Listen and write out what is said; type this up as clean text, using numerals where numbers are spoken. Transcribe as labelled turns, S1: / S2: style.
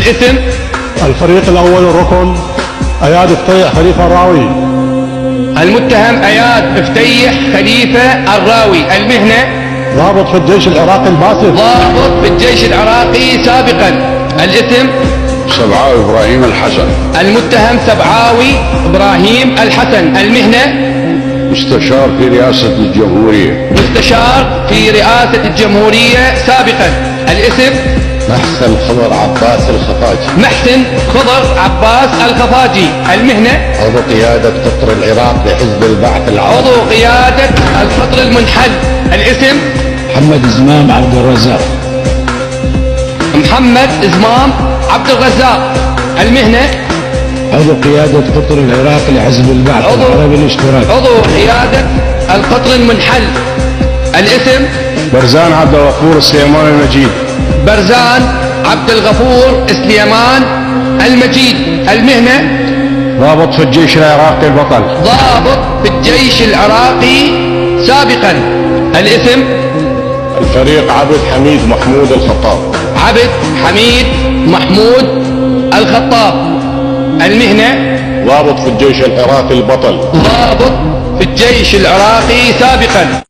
S1: الاسم؟
S2: الفريق الأول الركن أياد فتيح خليفة الراوي.
S1: المتهم أياد فتيح خليفة الراوي. المهنة؟
S2: ضابط في الجيش العراقي الباسل.
S1: ضابط في الجيش العراقي سابقا. الاسم؟
S3: سبعاوي إبراهيم الحسن.
S1: المتهم سبعاوي إبراهيم الحسن. المهنة؟
S3: مستشار في رئاسة الجمهورية.
S1: مستشار في رئاسة الجمهورية سابقا. الاسم؟
S3: محسن خضر عباس الخفاجي.
S1: محسن خضر عباس الخفاجي. المهنة؟
S3: عضو قيادة قطر العراق لحزب البعث العربي.
S1: عضو قيادة القطر المنحل. الاسم؟
S4: محمد زمام عبد الرزاق.
S1: محمد زمام عبد الرزاق. المهنة؟
S4: عضو قيادة قطر العراق لحزب البعث العربي الاشتراكي.
S1: عضو قيادة القطر المنحل. الاسم؟
S3: برزان عبد الغفور سليمان المجيد.
S1: برزان عبد الغفور سليمان المجيد. المهنة؟
S3: ضابط في الجيش العراقي البطل.
S1: ضابط في الجيش العراقي سابقا. الاسم؟
S3: الفريق عبد حميد محمود الخطاب.
S1: عبد حميد محمود الخطاب. المهنة؟
S3: ضابط في الجيش العراقي البطل.
S1: ضابط في الجيش العراقي سابقا.